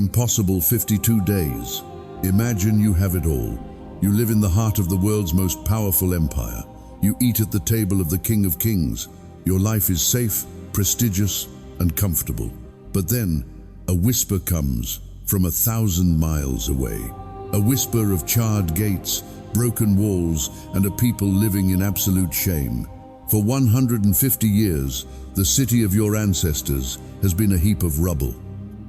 impossible 52 days. Imagine you have it all. You live in the heart of the world's most powerful empire. You eat at the table of the King of Kings. Your life is safe, prestigious, and comfortable. But then, a whisper comes from 1,000 miles away. A whisper of charred gates, broken walls, and a people living in absolute shame. For 150 years, the city of your ancestors has been a heap of rubble.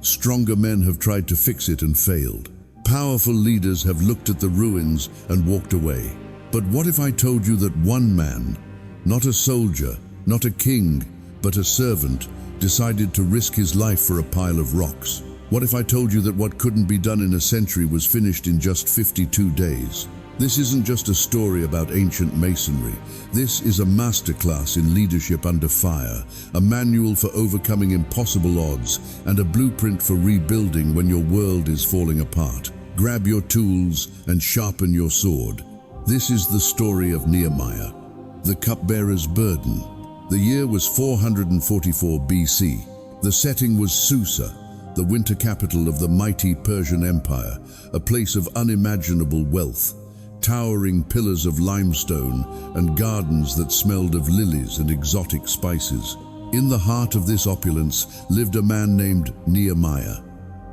Stronger men have tried to fix it and failed. Powerful leaders have looked at the ruins and walked away. But what if I told you that one man, not a soldier, not a king, but a servant, decided to risk his life for a pile of rocks? What if I told you that what couldn't be done in a century was finished in just 52 days? This isn't just a story about ancient masonry. This is a masterclass in leadership under fire, a manual for overcoming impossible odds, and a blueprint for rebuilding when your world is falling apart. Grab your tools and sharpen your sword. This is the story of Nehemiah, the cupbearer's burden. The year was 444 BC. The setting was Susa, the winter capital of the mighty Persian Empire, a place of unimaginable wealth. Towering pillars of limestone and gardens that smelled of lilies and exotic spices. In the heart of this opulence lived a man named Nehemiah.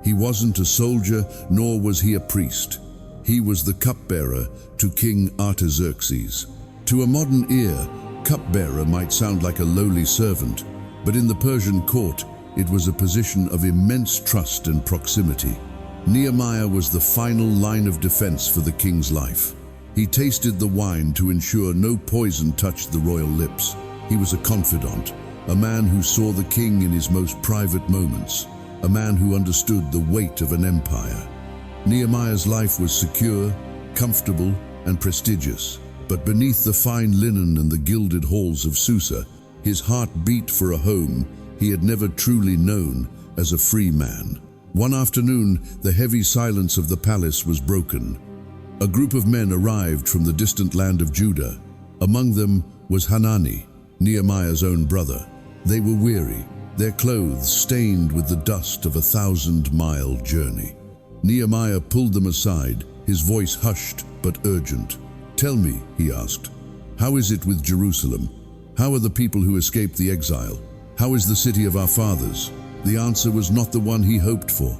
He wasn't a soldier, nor was he a priest. He was the cupbearer to King Artaxerxes. To a modern ear, cupbearer might sound like a lowly servant, but in the Persian court, it was a position of immense trust and proximity. Nehemiah was the final line of defense for the king's life. He tasted the wine to ensure no poison touched the royal lips. He was a confidant, a man who saw the king in his most private moments, a man who understood the weight of an empire. Nehemiah's life was secure, comfortable, and prestigious, but beneath the fine linen and the gilded halls of Susa, his heart beat for a home he had never truly known as a free man. One afternoon, the heavy silence of the palace was broken. A group of men arrived from the distant land of Judah. Among them was Hanani, Nehemiah's own brother. They were weary, their clothes stained with the dust of a 1,000-mile journey. Nehemiah pulled them aside, his voice hushed but urgent. "Tell me," he asked, "how is it with Jerusalem? How are the people who escaped the exile? How is the city of our fathers?" The answer was not the one he hoped for.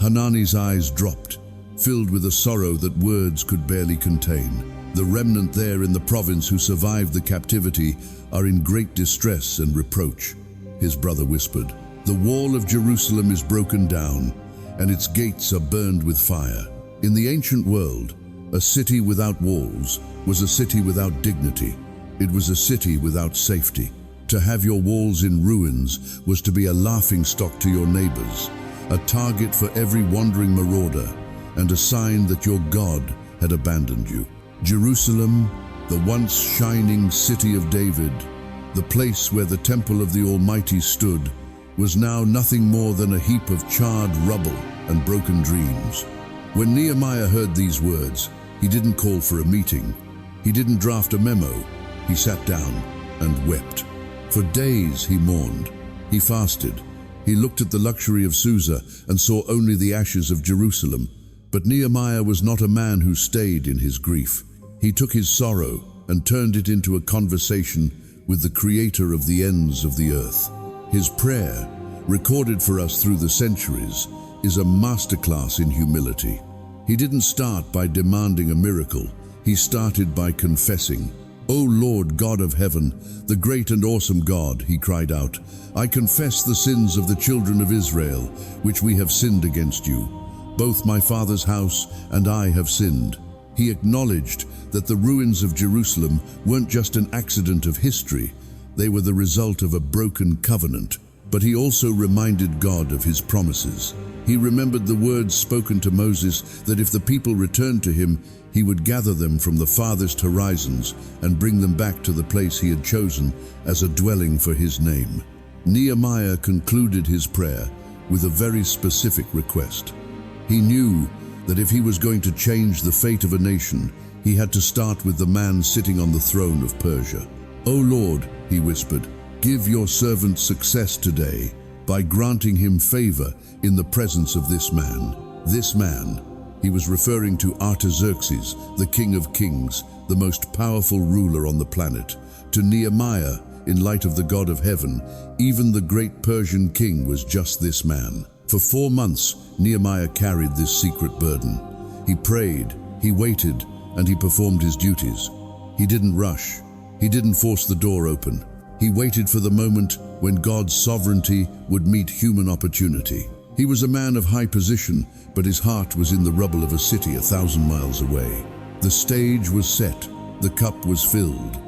Hanani's eyes dropped, filled with a sorrow that words could barely contain. The remnant there in the province who survived the captivity are in great distress and reproach. His brother whispered, "The wall of Jerusalem is broken down, and its gates are burned with fire." In the ancient world, a city without walls was a city without dignity. It was a city without safety. To have your walls in ruins was to be a laughingstock to your neighbors, a target for every wandering marauder, and a sign that your God had abandoned you. Jerusalem, the once shining city of David, the place where the temple of the Almighty stood, was now nothing more than a heap of charred rubble and broken dreams. When Nehemiah heard these words, he didn't call for a meeting. He didn't draft a memo. He sat down and wept. For days he mourned. He fasted. He looked at the luxury of Susa and saw only the ashes of Jerusalem. But Nehemiah was not a man who stayed in his grief. He took his sorrow and turned it into a conversation with the Creator of the ends of the earth. His prayer, recorded for us through the centuries, is a masterclass in humility. He didn't start by demanding a miracle. He started by confessing. "O Lord God of heaven, the great and awesome God," he cried out, "I confess the sins of the children of Israel, which we have sinned against you. Both my father's house and I have sinned." He acknowledged that the ruins of Jerusalem weren't just an accident of history. They were the result of a broken covenant. But he also reminded God of his promises. He remembered the words spoken to Moses that if the people returned to him, he would gather them from the farthest horizons and bring them back to the place he had chosen as a dwelling for his name. Nehemiah concluded his prayer with a very specific request. He knew that if he was going to change the fate of a nation, he had to start with the man sitting on the throne of Persia. "O Lord," he whispered, "give your servant success today by granting him favor in the presence of this man. This man, he was referring to Artaxerxes, the king of kings, the most powerful ruler on the planet. To Nehemiah, in light of the God of heaven, even the great Persian king was just this man. For 4 months, Nehemiah carried this secret burden. He prayed, he waited, and he performed his duties. He didn't rush. He didn't force the door open. He waited for the moment when God's sovereignty would meet human opportunity. He was a man of high position, but his heart was in the rubble of a city 1,000 miles away. The stage was set. The cup was filled.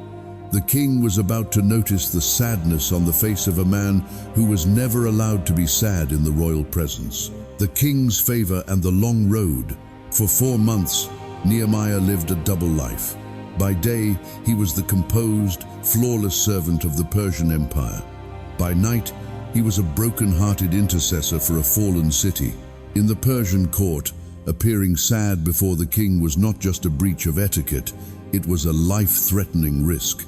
The king was about to notice the sadness on the face of a man who was never allowed to be sad in the royal presence. The king's favor and the long road. For 4 months, Nehemiah lived a double life. By day, he was the composed, flawless servant of the Persian Empire. By night, he was a broken-hearted intercessor for a fallen city. In the Persian court, appearing sad before the king was not just a breach of etiquette, it was a life-threatening risk.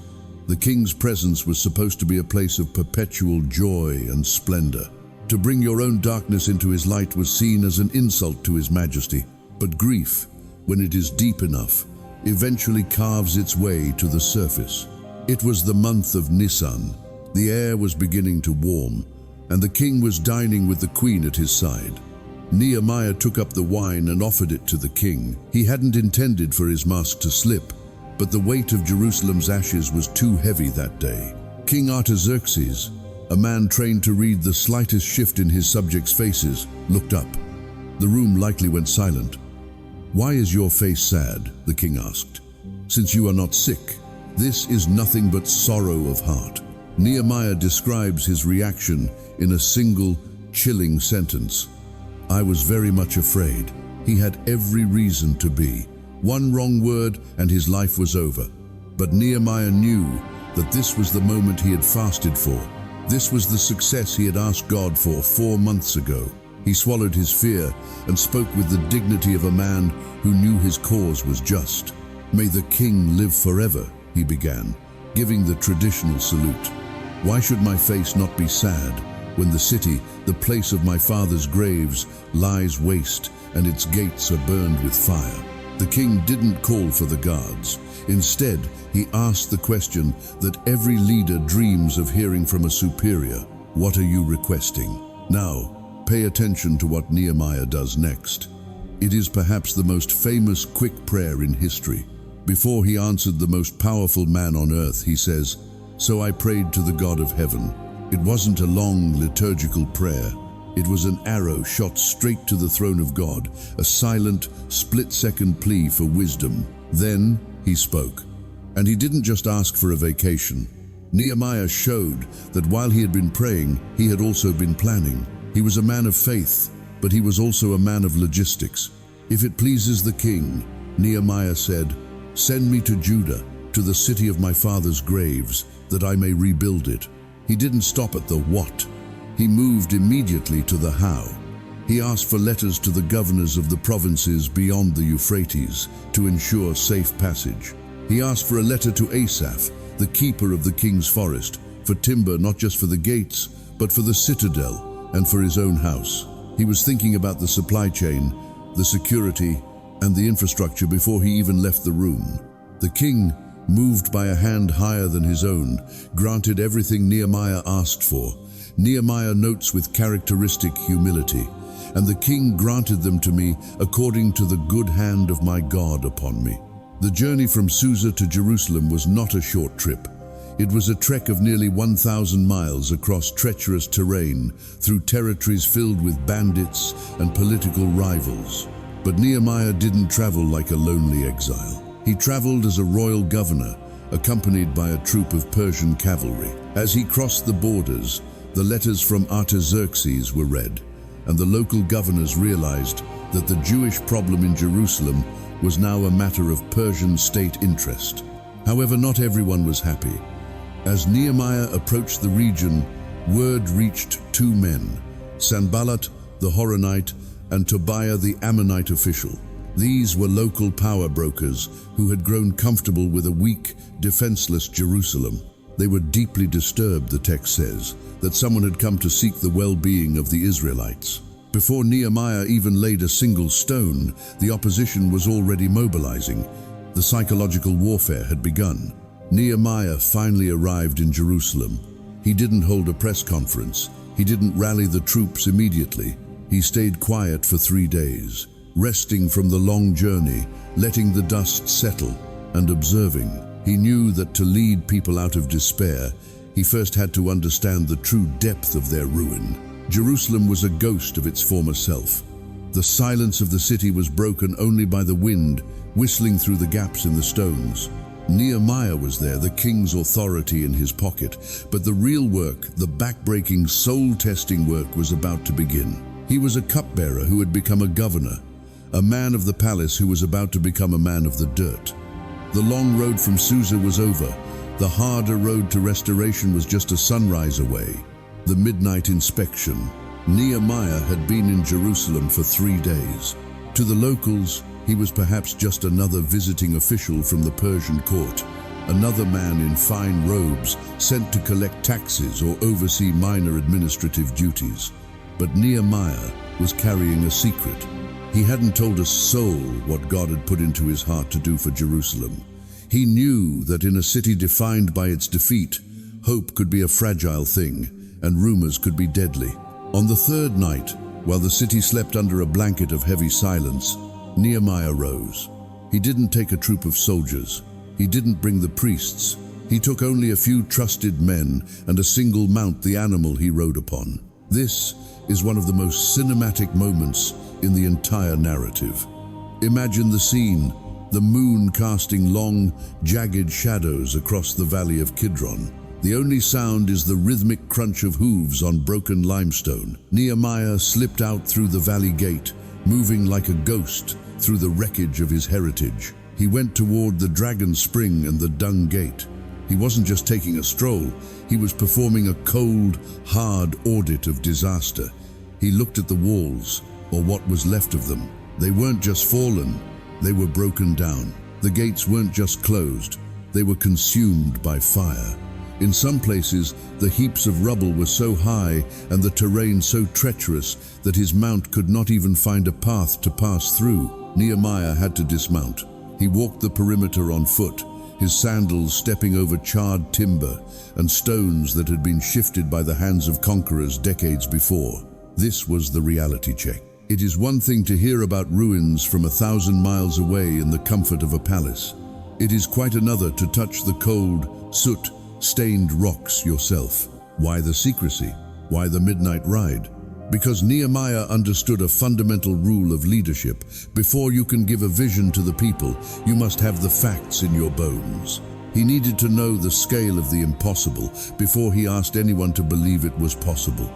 The king's presence was supposed to be a place of perpetual joy and splendor. To bring your own darkness into his light was seen as an insult to his majesty. But grief, when it is deep enough, eventually carves its way to the surface. It was the month of Nisan. The air was beginning to warm, and the king was dining with the queen at his side. Nehemiah took up the wine and offered it to the king. He hadn't intended for his mask to slip, but the weight of Jerusalem's ashes was too heavy that day. King Artaxerxes, a man trained to read the slightest shift in his subjects' faces, looked up. The room likely went silent. "Why is your face sad?" the king asked. "Since you are not sick, this is nothing but sorrow of heart." Nehemiah describes his reaction in a single, chilling sentence. "I was very much afraid." He had every reason to be. One wrong word and his life was over. But Nehemiah knew that this was the moment he had fasted for. This was the success he had asked God for 4 months ago. He swallowed his fear and spoke with the dignity of a man who knew his cause was just. "May the king live forever," he began, giving the traditional salute. "Why should my face not be sad when the city, the place of my father's graves, lies waste and its gates are burned with fire?" The king didn't call for the guards. Instead, he asked the question that every leader dreams of hearing from a superior. "What are you requesting?" Now, pay attention to what Nehemiah does next. It is perhaps the most famous quick prayer in history. Before he answered the most powerful man on earth, he says, "So I prayed to the God of heaven." It wasn't a long liturgical prayer. It was an arrow shot straight to the throne of God, a silent, split-second plea for wisdom. Then he spoke. And he didn't just ask for a vacation. Nehemiah showed that while he had been praying, he had also been planning. He was a man of faith, but he was also a man of logistics. "If it pleases the king," Nehemiah said, "send me to Judah, to the city of my father's graves, that I may rebuild it." He didn't stop at the what. He moved immediately to the how. He asked for letters to the governors of the provinces beyond the Euphrates to ensure safe passage. He asked for a letter to Asaph, the keeper of the king's forest, for timber not just for the gates, but for the citadel and for his own house. He was thinking about the supply chain, the security, and the infrastructure before he even left the room. The king, moved by a hand higher than his own, granted everything Nehemiah asked for. Nehemiah notes with characteristic humility, "And the king granted them to me according to the good hand of my God upon me." The journey from Susa to Jerusalem was not a short trip. It was a trek of nearly 1,000 miles across treacherous terrain, through territories filled with bandits and political rivals. But Nehemiah didn't travel like a lonely exile. He traveled as a royal governor, accompanied by a troop of Persian cavalry. As he crossed the borders, the letters from Artaxerxes were read, and the local governors realized that the Jewish problem in Jerusalem was now a matter of Persian state interest. However, not everyone was happy. As Nehemiah approached the region, word reached 2 men, Sanballat the Horonite and Tobiah the Ammonite official. These were local power brokers who had grown comfortable with a weak, defenseless Jerusalem. They were deeply disturbed, the text says, that someone had come to seek the well-being of the Israelites. Before Nehemiah even laid a single stone, the opposition was already mobilizing. The psychological warfare had begun. Nehemiah finally arrived in Jerusalem. He didn't hold a press conference. He didn't rally the troops immediately. He stayed quiet for 3 days, resting from the long journey, letting the dust settle, and observing. He knew that to lead people out of despair, he first had to understand the true depth of their ruin. Jerusalem was a ghost of its former self. The silence of the city was broken only by the wind whistling through the gaps in the stones. Nehemiah was there, the king's authority in his pocket, but the real work, the back-breaking, soul-testing work was about to begin. He was a cupbearer who had become a governor, a man of the palace who was about to become a man of the dirt. The long road from Susa was over. The harder road to restoration was just a sunrise away. The midnight inspection. Nehemiah had been in Jerusalem for 3 days. To the locals, he was perhaps just another visiting official from the Persian court, another man in fine robes sent to collect taxes or oversee minor administrative duties. But Nehemiah was carrying a secret. He hadn't told a soul what God had put into his heart to do for Jerusalem. He knew that in a city defined by its defeat, hope could be a fragile thing, and rumors could be deadly. On the third night, while the city slept under a blanket of heavy silence, Nehemiah rose. He didn't take a troop of soldiers. He didn't bring the priests. He took only a few trusted men and a single mount, the animal he rode upon. This is one of the most cinematic moments in the entire narrative. Imagine the scene, the moon casting long, jagged shadows across the valley of Kidron. The only sound is the rhythmic crunch of hooves on broken limestone. Nehemiah slipped out through the valley gate, moving like a ghost through the wreckage of his heritage. He went toward the Dragon Spring and the Dung Gate. He wasn't just taking a stroll, he was performing a cold, hard audit of disaster. He looked at the walls, or what was left of them. They weren't just fallen, they were broken down. The gates weren't just closed, they were consumed by fire. In some places, the heaps of rubble were so high and the terrain so treacherous that his mount could not even find a path to pass through. Nehemiah had to dismount. He walked the perimeter on foot, his sandals stepping over charred timber and stones that had been shifted by the hands of conquerors decades before. This was the reality check. It is one thing to hear about ruins from 1,000 miles away in the comfort of a palace. It is quite another to touch the cold, soot-stained rocks yourself. Why the secrecy? Why the midnight ride? Because Nehemiah understood a fundamental rule of leadership. Before you can give a vision to the people, you must have the facts in your bones. He needed to know the scale of the impossible before he asked anyone to believe it was possible.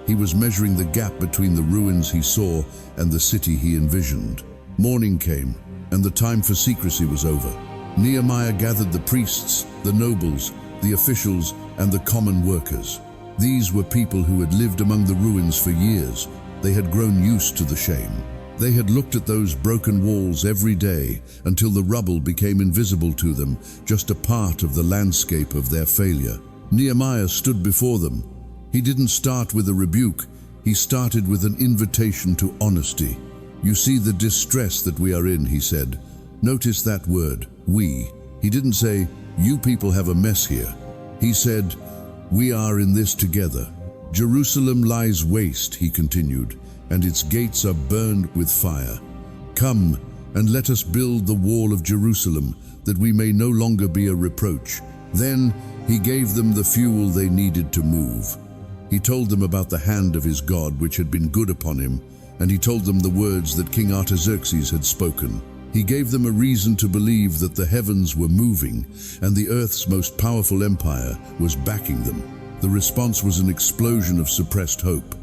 He was measuring the gap between the ruins he saw and the city he envisioned. Morning came, and the time for secrecy was over. Nehemiah gathered the priests, the nobles, the officials, and the common workers. These were people who had lived among the ruins for years. They had grown used to the shame. They had looked at those broken walls every day until the rubble became invisible to them, just a part of the landscape of their failure. Nehemiah stood before them. He didn't start with a rebuke. He started with an invitation to honesty. "You see the distress that we are in," he said. Notice that word, we. He didn't say, "You people have a mess here." He said, "We are in this together. Jerusalem lies waste," he continued, "and its gates are burned with fire. Come and let us build the wall of Jerusalem, that we may no longer be a reproach." Then he gave them the fuel they needed to move. He told them about the hand of his God, which had been good upon him, and he told them the words that King Artaxerxes had spoken. He gave them a reason to believe that the heavens were moving and the earth's most powerful empire was backing them. The response was an explosion of suppressed hope.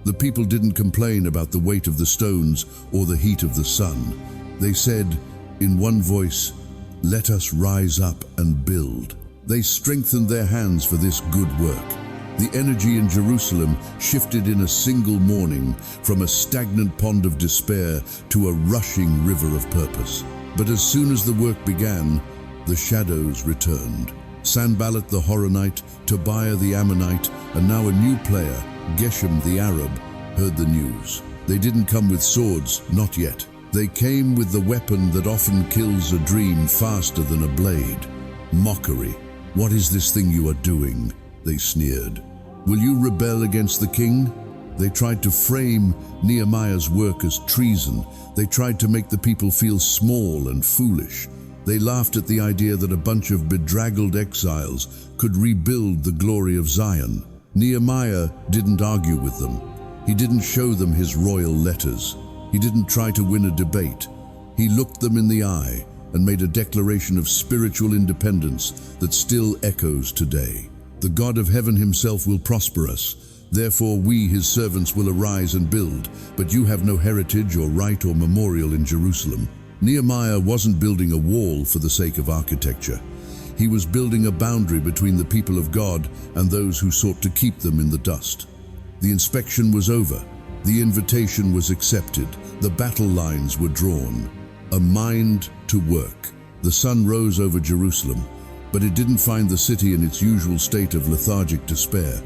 The people didn't complain about the weight of the stones or the heat of the sun. They said, in one voice, "Let us rise up and build." They strengthened their hands for this good work. The energy in Jerusalem shifted in a single morning from a stagnant pond of despair to a rushing river of purpose. But as soon as the work began, the shadows returned. Sanballat the Horonite, Tobiah the Ammonite, and now a new player, Geshem the Arab, heard the news. They didn't come with swords, not yet. They came with the weapon that often kills a dream faster than a blade. Mockery. "What is this thing you are doing?" they sneered. "Will you rebel against the king?" They tried to frame Nehemiah's work as treason. They tried to make the people feel small and foolish. They laughed at the idea that a bunch of bedraggled exiles could rebuild the glory of Zion. Nehemiah didn't argue with them. He didn't show them his royal letters. He didn't try to win a debate. He looked them in the eye and made a declaration of spiritual independence that still echoes today. "The God of heaven himself will prosper us. Therefore we, his servants, will arise and build, but you have no heritage or right or memorial in Jerusalem." Nehemiah wasn't building a wall for the sake of architecture. He was building a boundary between the people of God and those who sought to keep them in the dust. The inspection was over. The invitation was accepted. The battle lines were drawn. A mind to work. The sun rose over Jerusalem, but it didn't find the city in its usual state of lethargic despair.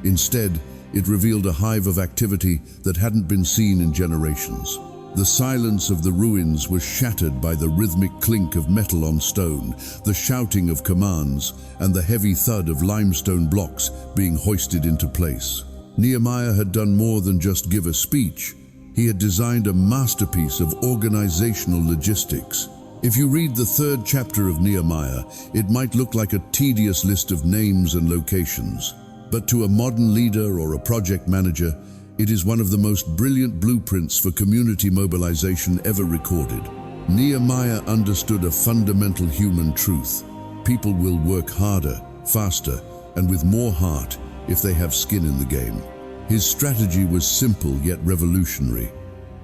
Instead, it revealed a hive of activity that hadn't been seen in generations. The silence of the ruins was shattered by the rhythmic clink of metal on stone, the shouting of commands, and the heavy thud of limestone blocks being hoisted into place. Nehemiah had done more than just give a speech. He had designed a masterpiece of organizational logistics. If you read the 3rd chapter of Nehemiah, it might look like a tedious list of names and locations. But to a modern leader or a project manager, it is one of the most brilliant blueprints for community mobilization ever recorded. Nehemiah understood a fundamental human truth. People will work harder, faster, and with more heart if they have skin in the game. His strategy was simple yet revolutionary.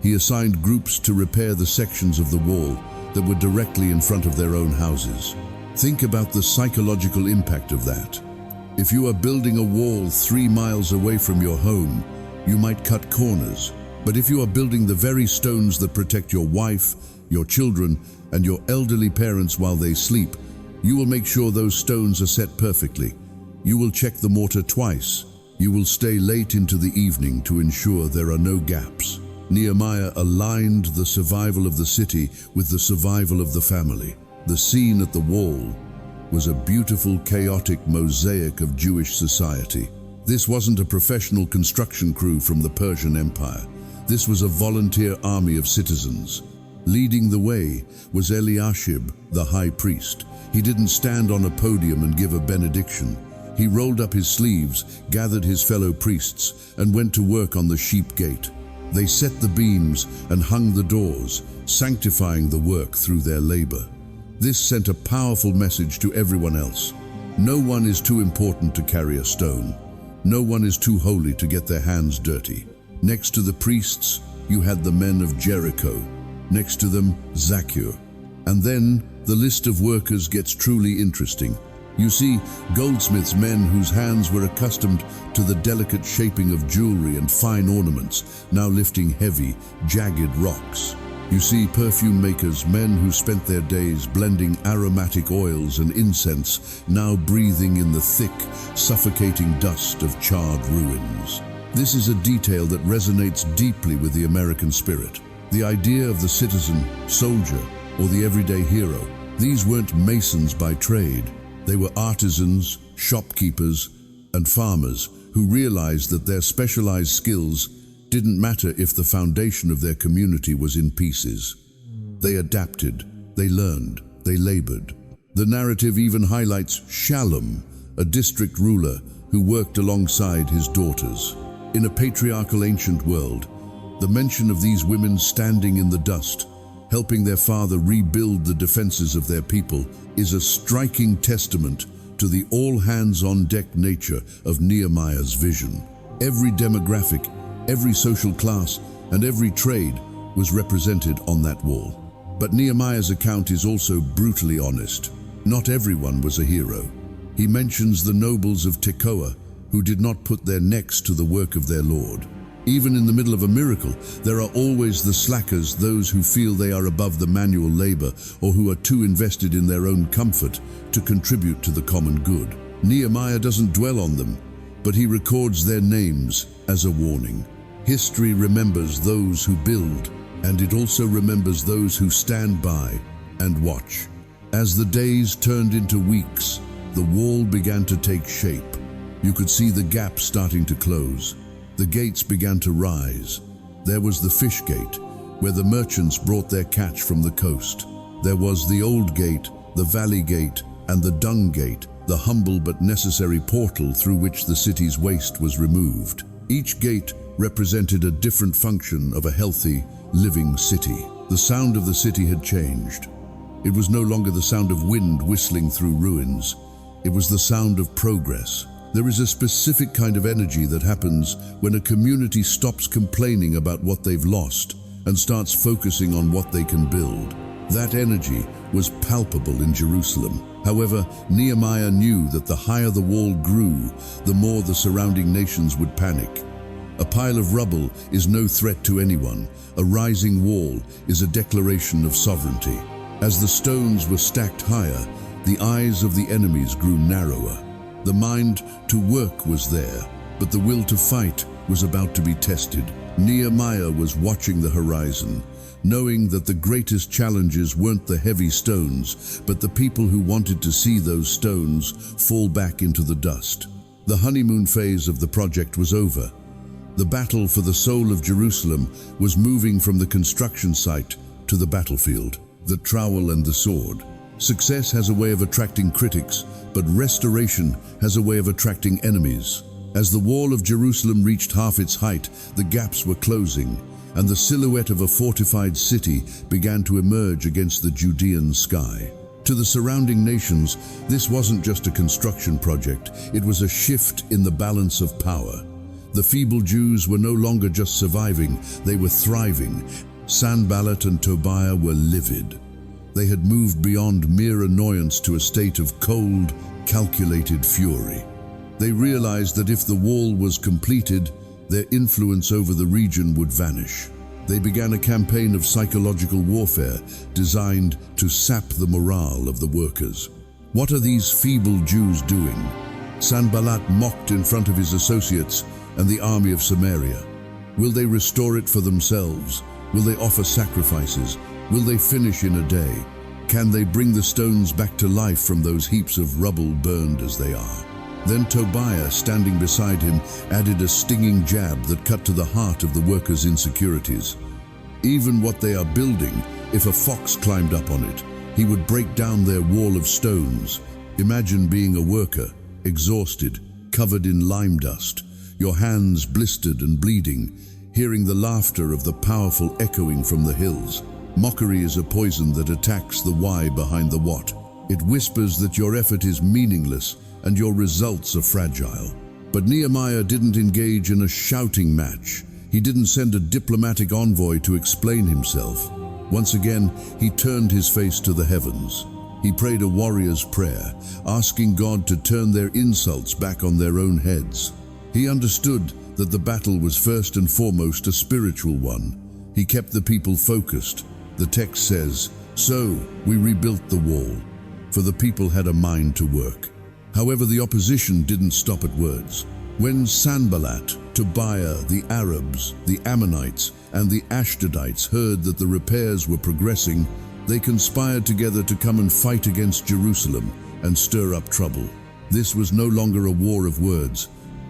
He assigned groups to repair the sections of the wall that were directly in front of their own houses. Think about the psychological impact of that. If you are building a wall 3 miles away from your home, you might cut corners. But if you are building the very stones that protect your wife, your children, and your elderly parents while they sleep, you will make sure those stones are set perfectly. You will check the mortar twice. You will stay late into the evening to ensure there are no gaps. Nehemiah aligned the survival of the city with the survival of the family. The scene at the wall was a beautiful, chaotic mosaic of Jewish society. This wasn't a professional construction crew from the Persian Empire. This was a volunteer army of citizens. Leading the way was Eliashib, the high priest. He didn't stand on a podium and give a benediction. He rolled up his sleeves, gathered his fellow priests, and went to work on the sheep gate. They set the beams and hung the doors, sanctifying the work through their labor. This sent a powerful message to everyone else. No one is too important to carry a stone. No one is too holy to get their hands dirty. Next to the priests, you had the men of Jericho. Next to them, Zacchaeus. And then, the list of workers gets truly interesting. You see, goldsmiths, men whose hands were accustomed to the delicate shaping of jewelry and fine ornaments, now lifting heavy, jagged rocks. You see perfume makers, men who spent their days blending aromatic oils and incense, now breathing in the thick, suffocating dust of charred ruins. This is a detail that resonates deeply with the American spirit. The idea of the citizen, soldier, or the everyday hero. These weren't masons by trade. They were artisans, shopkeepers, and farmers who realized that their specialized skills didn't matter if the foundation of their community was in pieces. They adapted, they learned, they labored. The narrative even highlights Shallum, a district ruler who worked alongside his daughters. In a patriarchal ancient world, the mention of these women standing in the dust, helping their father rebuild the defenses of their people, is a striking testament to the all-hands-on-deck nature of Nehemiah's vision. Every demographic, every social class, and every trade was represented on that wall. But Nehemiah's account is also brutally honest. Not everyone was a hero. He mentions the nobles of Tekoa, who did not put their necks to the work of their lord. Even in the middle of a miracle, there are always the slackers, those who feel they are above the manual labor or who are too invested in their own comfort to contribute to the common good. Nehemiah doesn't dwell on them, but he records their names as a warning. History remembers those who build, and it also remembers those who stand by and watch. As the days turned into weeks, the wall began to take shape. You could see the gaps starting to close. The gates began to rise. There was the fish gate, where the merchants brought their catch from the coast. There was the old gate, the valley gate, and the dung gate, the humble but necessary portal through which the city's waste was removed. Each gate represented a different function of a healthy, living city. The sound of the city had changed. It was no longer the sound of wind whistling through ruins. It was the sound of progress. There is a specific kind of energy that happens when a community stops complaining about what they've lost and starts focusing on what they can build. That energy was palpable in Jerusalem. However, Nehemiah knew that the higher the wall grew, the more the surrounding nations would panic. A pile of rubble is no threat to anyone. A rising wall is a declaration of sovereignty. As the stones were stacked higher, the eyes of the enemies grew narrower. The mind to work was there, but the will to fight was about to be tested. Nehemiah was watching the horizon, knowing that the greatest challenges weren't the heavy stones, but the people who wanted to see those stones fall back into the dust. The honeymoon phase of the project was over. The battle for the soul of Jerusalem was moving from the construction site to the battlefield, the trowel and the sword. Success has a way of attracting critics, but restoration has a way of attracting enemies. As the wall of Jerusalem reached half its height, the gaps were closing, and the silhouette of a fortified city began to emerge against the Judean sky. To the surrounding nations, this wasn't just a construction project, it was a shift in the balance of power. The feeble Jews were no longer just surviving, they were thriving. Sanballat and Tobiah were livid. They had moved beyond mere annoyance to a state of cold, calculated fury. They realized that if the wall was completed, their influence over the region would vanish. They began a campaign of psychological warfare designed to sap the morale of the workers. What are these feeble Jews doing? Sanballat mocked in front of his associates and the army of Samaria. Will they restore it for themselves? Will they offer sacrifices? Will they finish in a day? Can they bring the stones back to life from those heaps of rubble burned as they are? Then Tobiah, standing beside him, added a stinging jab that cut to the heart of the workers' insecurities. Even what they are building, if a fox climbed up on it, he would break down their wall of stones. Imagine being a worker, exhausted, covered in lime dust, your hands blistered and bleeding, hearing the laughter of the powerful echoing from the hills. Mockery is a poison that attacks the why behind the what. It whispers that your effort is meaningless and your results are fragile. But Nehemiah didn't engage in a shouting match. He didn't send a diplomatic envoy to explain himself. Once again, he turned his face to the heavens. He prayed a warrior's prayer, asking God to turn their insults back on their own heads. He understood that the battle was first and foremost a spiritual one. He kept the people focused. The text says, "So we rebuilt the wall," for the people had a mind to work. However, the opposition didn't stop at words. When Sanballat, Tobiah, the Arabs, the Ammonites, and the Ashdodites heard that the repairs were progressing, they conspired together to come and fight against Jerusalem and stir up trouble. This was no longer a war of words.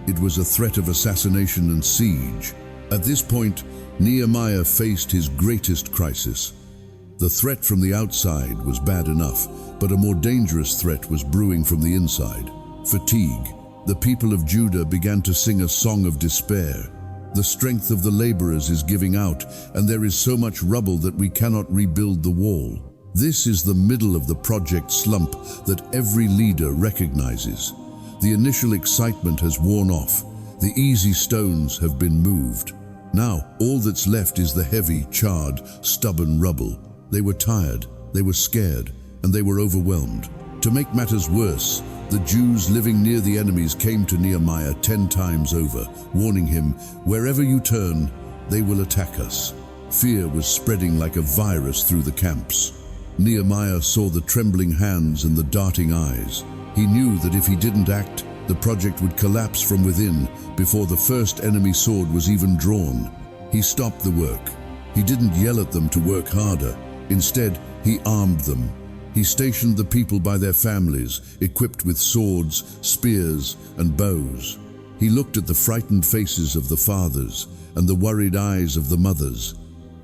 It was a threat of assassination and siege. At this point, Nehemiah faced his greatest crisis. The threat from the outside was bad enough, but a more dangerous threat was brewing from the inside. Fatigue. The people of Judah began to sing a song of despair. The strength of the laborers is giving out, and there is so much rubble that we cannot rebuild the wall. This is the middle of the project slump that every leader recognizes. The initial excitement has worn off. The easy stones have been moved. Now, all that's left is the heavy, charred, stubborn rubble. They were tired, they were scared, and they were overwhelmed. To make matters worse, The Jews living near the enemies came to Nehemiah 10 times over, warning him, "Wherever you turn, they will attack us." Fear was spreading like a virus through the camps. Nehemiah saw the trembling hands and the darting eyes. He knew that if he didn't act, the project would collapse from within before the first enemy sword was even drawn. He stopped the work. He didn't yell at them to work harder. Instead, he armed them. He stationed the people by their families, equipped with swords, spears, and bows. He looked at the frightened faces of the fathers and the worried eyes of the mothers,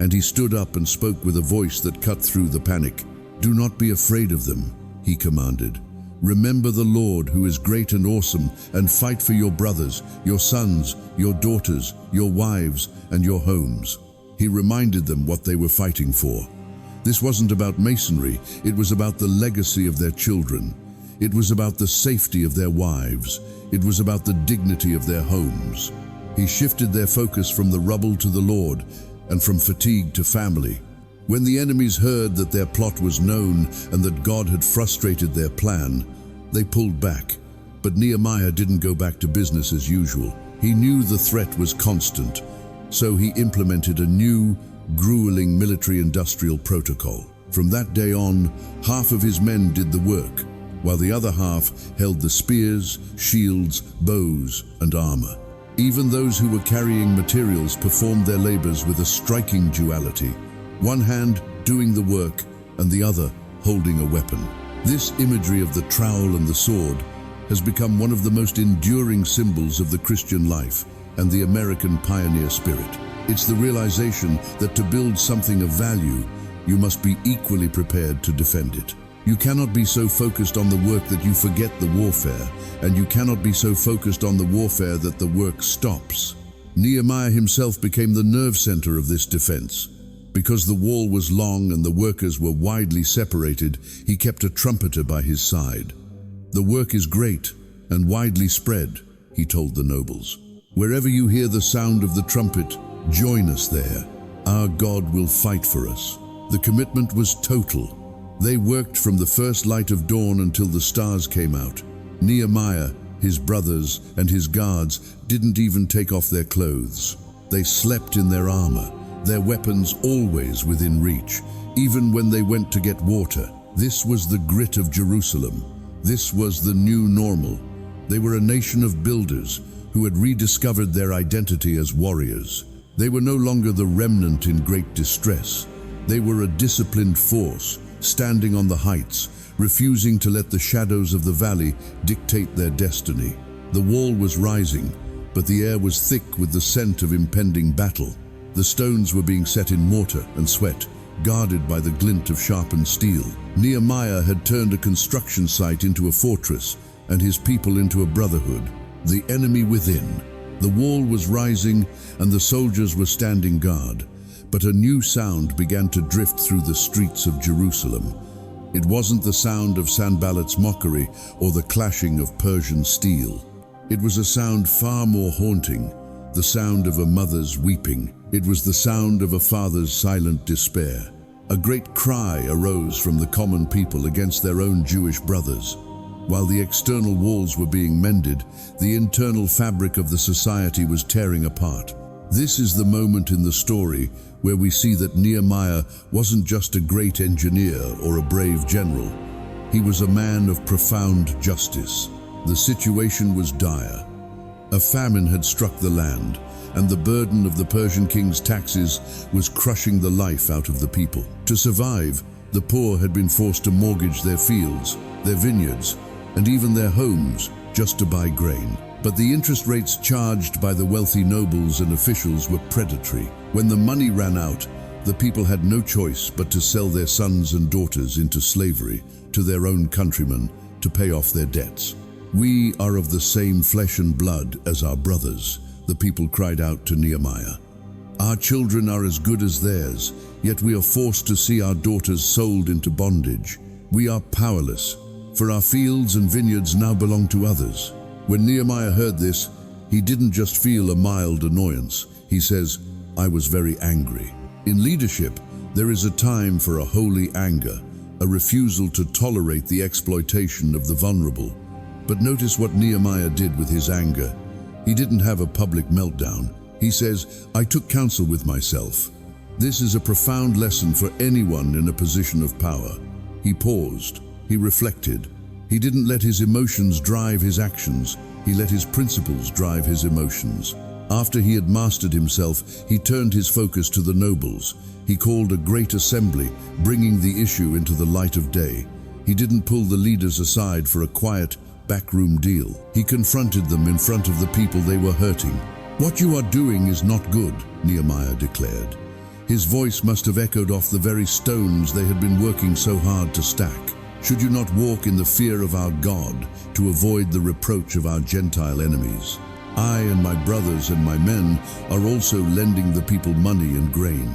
and he stood up and spoke with a voice that cut through the panic. "Do not be afraid of them," he commanded. "Remember the Lord, who is great and awesome, and fight for your brothers, your sons, your daughters, your wives, and your homes." He reminded them what they were fighting for. This wasn't about masonry, it was about the legacy of their children. It was about the safety of their wives. It was about the dignity of their homes. He shifted their focus from the rubble to the Lord, and from fatigue to family. When the enemies heard that their plot was known and that God had frustrated their plan, they pulled back. But Nehemiah didn't go back to business as usual. He knew the threat was constant, so he implemented a new, grueling military-industrial protocol. From that day on, half of his men did the work, while the other half held the spears, shields, bows, and armor. Even those who were carrying materials performed their labors with a striking duality, one hand doing the work and the other holding a weapon. This imagery of the trowel and the sword has become one of the most enduring symbols of the Christian life and the American pioneer spirit. It's the realization that to build something of value, you must be equally prepared to defend it. You cannot be so focused on the work that you forget the warfare, and you cannot be so focused on the warfare that the work stops. Nehemiah himself became the nerve center of this defense. Because the wall was long and the workers were widely separated, he kept a trumpeter by his side. "The work is great and widely spread," he told the nobles. "Wherever you hear the sound of the trumpet, join us there. Our God will fight for us." The commitment was total. They worked from the first light of dawn until the stars came out. Nehemiah, his brothers, and his guards didn't even take off their clothes. They slept in their armor, their weapons always within reach, even when they went to get water. This was the grit of Jerusalem. This was the new normal. They were a nation of builders who had rediscovered their identity as warriors. They were no longer the remnant in great distress. They were a disciplined force, standing on the heights, refusing to let the shadows of the valley dictate their destiny. The wall was rising, but the air was thick with the scent of impending battle. The stones were being set in mortar and sweat, guarded by the glint of sharpened steel. Nehemiah had turned a construction site into a fortress, and his people into a brotherhood. The enemy within. The wall was rising, and the soldiers were standing guard. But a new sound began to drift through the streets of Jerusalem. It wasn't the sound of Sanballat's mockery or the clashing of Persian steel. It was a sound far more haunting, the sound of a mother's weeping. It was the sound of a father's silent despair. A great cry arose from the common people against their own Jewish brothers. While the external walls were being mended, the internal fabric of the society was tearing apart. This is the moment in the story where we see that Nehemiah wasn't just a great engineer or a brave general. He was a man of profound justice. The situation was dire. A famine had struck the land, and the burden of the Persian king's taxes was crushing the life out of the people. To survive, the poor had been forced to mortgage their fields, their vineyards, and even their homes just to buy grain. But the interest rates charged by the wealthy nobles and officials were predatory. When the money ran out, the people had no choice but to sell their sons and daughters into slavery to their own countrymen to pay off their debts. "We are of the same flesh and blood as our brothers," the people cried out to Nehemiah. "Our children are as good as theirs, yet we are forced to see our daughters sold into bondage. We are powerless, for our fields and vineyards now belong to others." When Nehemiah heard this, he didn't just feel a mild annoyance. He says, "I was very angry." In leadership, there is a time for a holy anger, a refusal to tolerate the exploitation of the vulnerable. But notice what Nehemiah did with his anger. He didn't have a public meltdown. He says, "I took counsel with myself." This is a profound lesson for anyone in a position of power. He paused. He reflected. He didn't let his emotions drive his actions. He let his principles drive his emotions. After he had mastered himself, he turned his focus to the nobles. He called a great assembly, bringing the issue into the light of day. He didn't pull the leaders aside for a quiet, backroom deal. He confronted them in front of the people they were hurting. "What you are doing is not good," Nehemiah declared. His voice must have echoed off the very stones they had been working so hard to stack. "Should you not walk in the fear of our God to avoid the reproach of our Gentile enemies? I and my brothers and my men are also lending the people money and grain.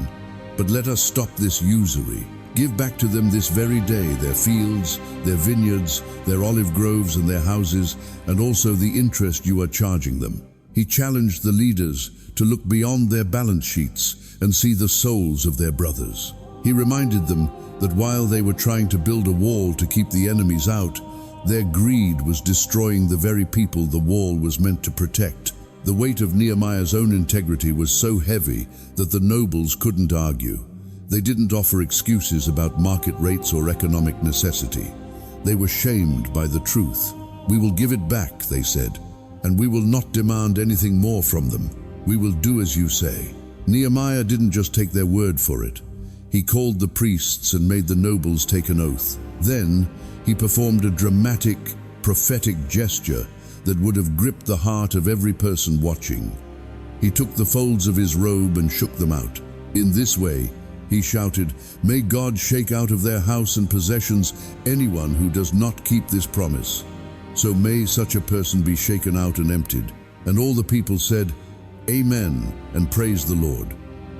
But let us stop this usury. Give back to them this very day their fields, their vineyards, their olive groves and their houses, and also the interest you are charging them." He challenged the leaders to look beyond their balance sheets and see the souls of their brothers. He reminded them that while they were trying to build a wall to keep the enemies out, their greed was destroying the very people the wall was meant to protect. The weight of Nehemiah's own integrity was so heavy that the nobles couldn't argue. They didn't offer excuses about market rates or economic necessity. They were shamed by the truth. "We will give it back," they said, "and we will not demand anything more from them. We will do as you say." Nehemiah didn't just take their word for it. He called the priests and made the nobles take an oath. Then he performed a dramatic, prophetic gesture that would have gripped the heart of every person watching. He took the folds of his robe and shook them out. In this way, he shouted, "May God shake out of their house and possessions anyone who does not keep this promise. So may such a person be shaken out and emptied." And all the people said, "Amen," and praised the Lord.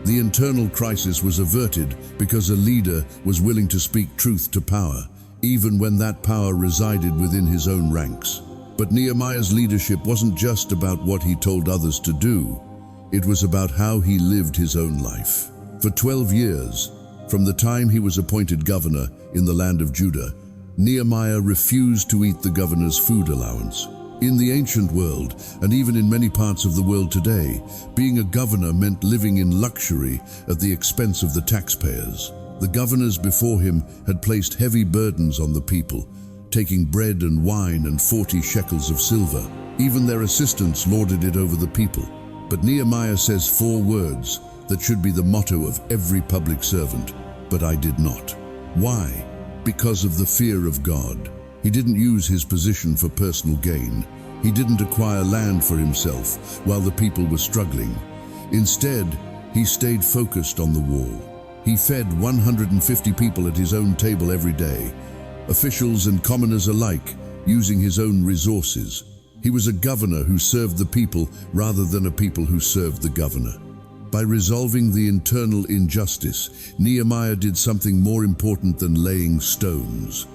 The internal crisis was averted because a leader was willing to speak truth to power, even when that power resided within his own ranks. But Nehemiah's leadership wasn't just about what he told others to do. It was about how he lived his own life. For 12 years, from the time he was appointed governor in the land of Judah, Nehemiah refused to eat the governor's food allowance. In the ancient world, and even in many parts of the world today, being a governor meant living in luxury at the expense of the taxpayers. The governors before him had placed heavy burdens on the people, taking bread and wine and 40 shekels of silver. Even their assistants lorded it over the people. But Nehemiah says 4 words that should be the motto of every public servant: "But I did not." Why? Because of the fear of God. He didn't use his position for personal gain. He didn't acquire land for himself while the people were struggling. Instead, he stayed focused on the wall. He fed 150 people at his own table every day, officials and commoners alike, using his own resources. He was a governor who served the people rather than a people who served the governor. By resolving the internal injustice, Nehemiah did something more important than laying stones.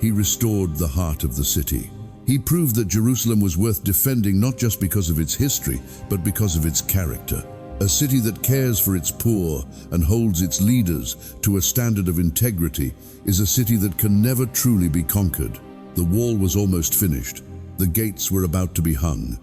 He restored the heart of the city. He proved that Jerusalem was worth defending not just because of its history, but because of its character. A city that cares for its poor and holds its leaders to a standard of integrity is a city that can never truly be conquered. The wall was almost finished. The gates were about to be hung.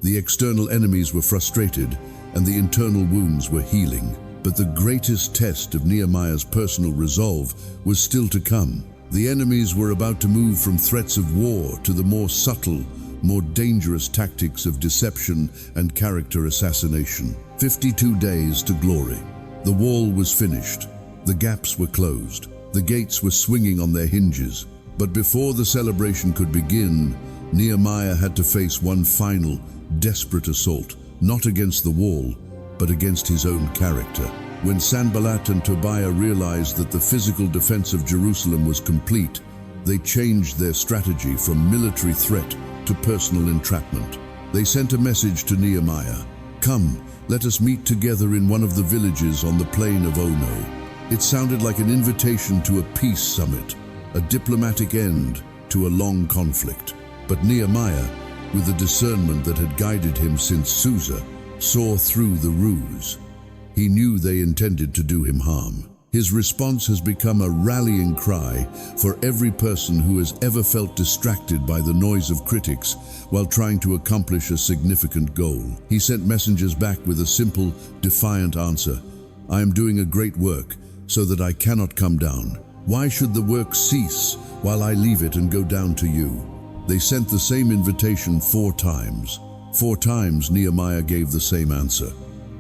The external enemies were frustrated, and the internal wounds were healing. But the greatest test of Nehemiah's personal resolve was still to come. The enemies were about to move from threats of war to the more subtle, more dangerous tactics of deception and character assassination. 52 days to glory. The wall was finished. The gaps were closed. The gates were swinging on their hinges. But before the celebration could begin, Nehemiah had to face one final, desperate assault, not against the wall, but against his own character. When Sanballat and Tobiah realized that the physical defense of Jerusalem was complete, they changed their strategy from military threat to personal entrapment. They sent a message to Nehemiah: "Come, let us meet together in one of the villages on the plain of Ono." It sounded like an invitation to a peace summit, a diplomatic end to a long conflict. But Nehemiah, with the discernment that had guided him since Susa, saw through the ruse. He knew they intended to do him harm. His response has become a rallying cry for every person who has ever felt distracted by the noise of critics while trying to accomplish a significant goal. He sent messengers back with a simple, defiant answer: "I am doing a great work, so that I cannot come down. Why should the work cease while I leave it and go down to you?" They sent the same invitation 4 times. 4 times Nehemiah gave the same answer.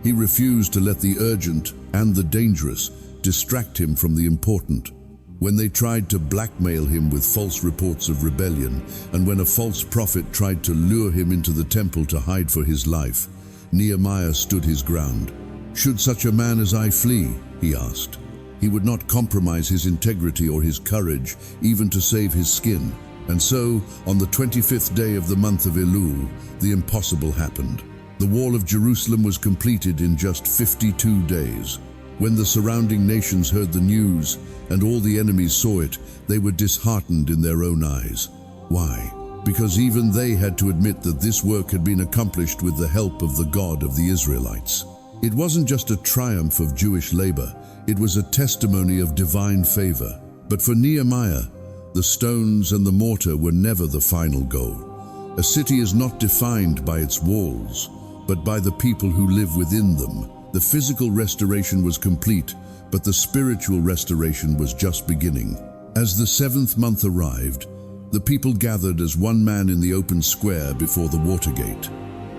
He refused to let the urgent and the dangerous distract him from the important. When they tried to blackmail him with false reports of rebellion, and when a false prophet tried to lure him into the temple to hide for his life, Nehemiah stood his ground. "Should such a man as I flee?" he asked. He would not compromise his integrity or his courage, even to save his skin. And so, on the 25th day of the month of Elul, the impossible happened. The wall of Jerusalem was completed in just 52 days. When the surrounding nations heard the news and all the enemies saw it, they were disheartened in their own eyes. Why? Because even they had to admit that this work had been accomplished with the help of the God of the Israelites. It wasn't just a triumph of Jewish labor, it was a testimony of divine favor. But for Nehemiah, the stones and the mortar were never the final goal. A city is not defined by its walls, but by the people who live within them. The physical restoration was complete, but the spiritual restoration was just beginning. As the 7th month arrived, the people gathered as one man in the open square before the Watergate.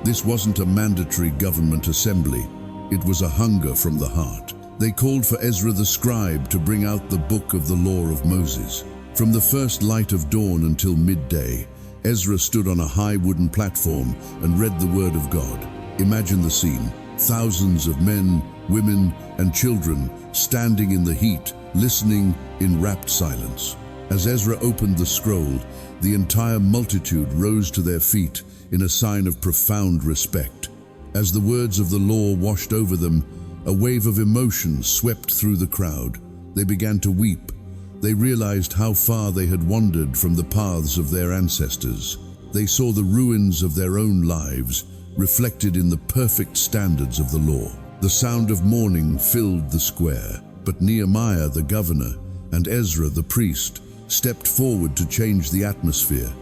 This wasn't a mandatory government assembly. It was a hunger from the heart. They called for Ezra the scribe to bring out the book of the law of Moses. From the first light of dawn until midday, Ezra stood on a high wooden platform and read the word of God. Imagine the scene. Thousands of men, women, and children standing in the heat, listening in rapt silence. As Ezra opened the scroll, the entire multitude rose to their feet in a sign of profound respect. As the words of the law washed over them, a wave of emotion swept through the crowd. They began to weep. They realized how far they had wandered from the paths of their ancestors. They saw the ruins of their own lives, reflected in the perfect standards of the law. The sound of mourning filled the square, but Nehemiah the governor and Ezra the priest stepped forward to change the atmosphere.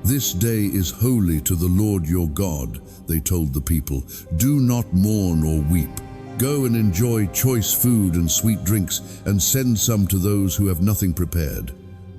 "This day is holy to the Lord your God," they told the people. "Do not mourn or weep. Go and enjoy choice food and sweet drinks, and send some to those who have nothing prepared.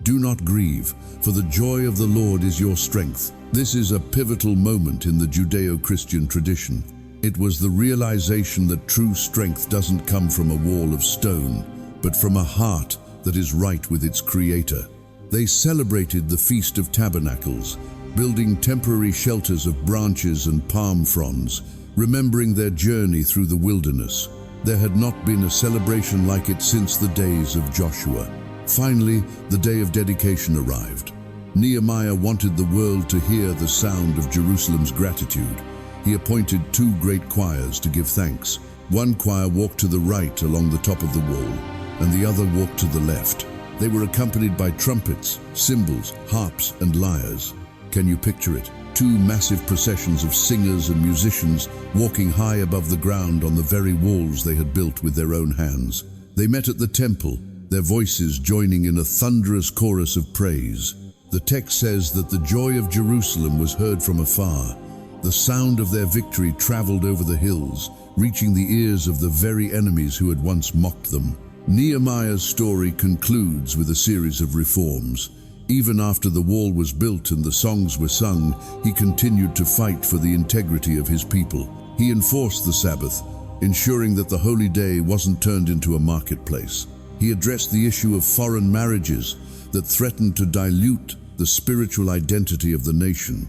Do not grieve, for the joy of the Lord is your strength." This is a pivotal moment in the Judeo-Christian tradition. It was the realization that true strength doesn't come from a wall of stone, but from a heart that is right with its Creator. They celebrated the Feast of Tabernacles, building temporary shelters of branches and palm fronds, remembering their journey through the wilderness. There had not been a celebration like it since the days of Joshua. Finally, the day of dedication arrived. Nehemiah wanted the world to hear the sound of Jerusalem's gratitude. He appointed 2 great choirs to give thanks. One choir walked to the right along the top of the wall, and the other walked to the left. They were accompanied by trumpets, cymbals, harps, and lyres. Can you picture it? 2 massive processions of singers and musicians walking high above the ground on the very walls they had built with their own hands. They met at the temple, their voices joining in a thunderous chorus of praise. The text says that the joy of Jerusalem was heard from afar. The sound of their victory traveled over the hills, reaching the ears of the very enemies who had once mocked them. Nehemiah's story concludes with a series of reforms. Even after the wall was built and the songs were sung, he continued to fight for the integrity of his people. He enforced the Sabbath, ensuring that the holy day wasn't turned into a marketplace. He addressed the issue of foreign marriages that threatened to dilute the spiritual identity of the nation.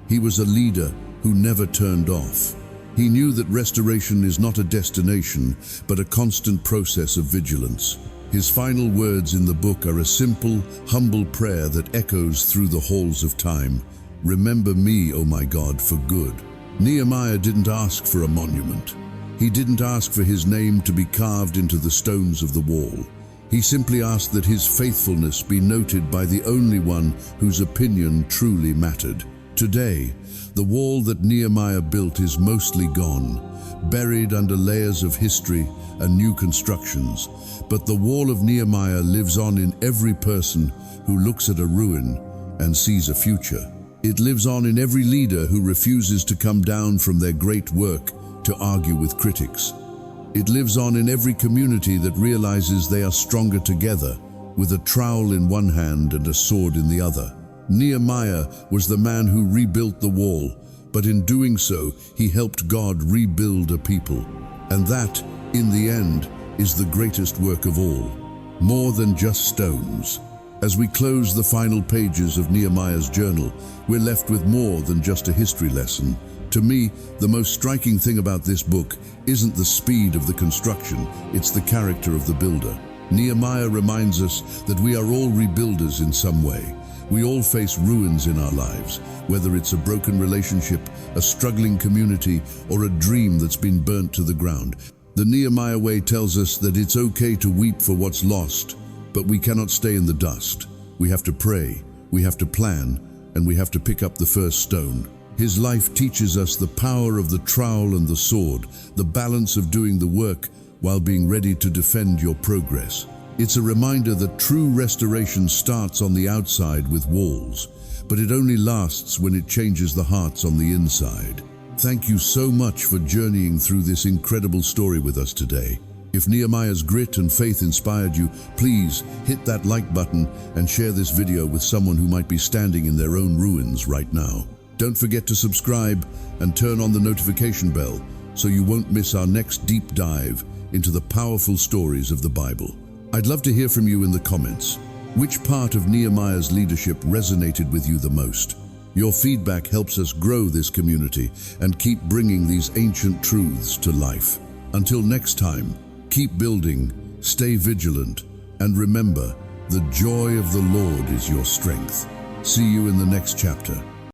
He was a leader who never turned off. He knew that restoration is not a destination, but a constant process of vigilance. His final words in the book are a simple, humble prayer that echoes through the halls of time. "Remember me, O my God, for good." Nehemiah didn't ask for a monument. He didn't ask for his name to be carved into the stones of the wall. He simply asked that his faithfulness be noted by the only one whose opinion truly mattered. Today, the wall that Nehemiah built is mostly gone, buried under layers of history and new constructions. But the wall of Nehemiah lives on in every person who looks at a ruin and sees a future. It lives on in every leader who refuses to come down from their great work to argue with critics. It lives on in every community that realizes they are stronger together, with a trowel in one hand and a sword in the other. Nehemiah was the man who rebuilt the wall, but in doing so, he helped God rebuild a people. And that, in the end, is the greatest work of all, more than just stones. As we close the final pages of Nehemiah's journal, we're left with more than just a history lesson. To me, the most striking thing about this book isn't the speed of the construction, it's the character of the builder. Nehemiah reminds us that we are all rebuilders in some way. We all face ruins in our lives, whether it's a broken relationship, a struggling community, or a dream that's been burnt to the ground. The Nehemiah way tells us that it's okay to weep for what's lost, but we cannot stay in the dust. We have to pray, we have to plan, and we have to pick up the first stone. His life teaches us the power of the trowel and the sword, the balance of doing the work while being ready to defend your progress. It's a reminder that true restoration starts on the outside with walls, but it only lasts when it changes the hearts on the inside. Thank you so much for journeying through this incredible story with us today. If Nehemiah's grit and faith inspired you, please hit that like button and share this video with someone who might be standing in their own ruins right now. Don't forget to subscribe and turn on the notification bell so you won't miss our next deep dive into the powerful stories of the Bible. I'd love to hear from you in the comments. Which part of Nehemiah's leadership resonated with you the most? Your feedback helps us grow this community and keep bringing these ancient truths to life. Until next time, keep building, stay vigilant, and remember, the joy of the Lord is your strength. See you in the next chapter.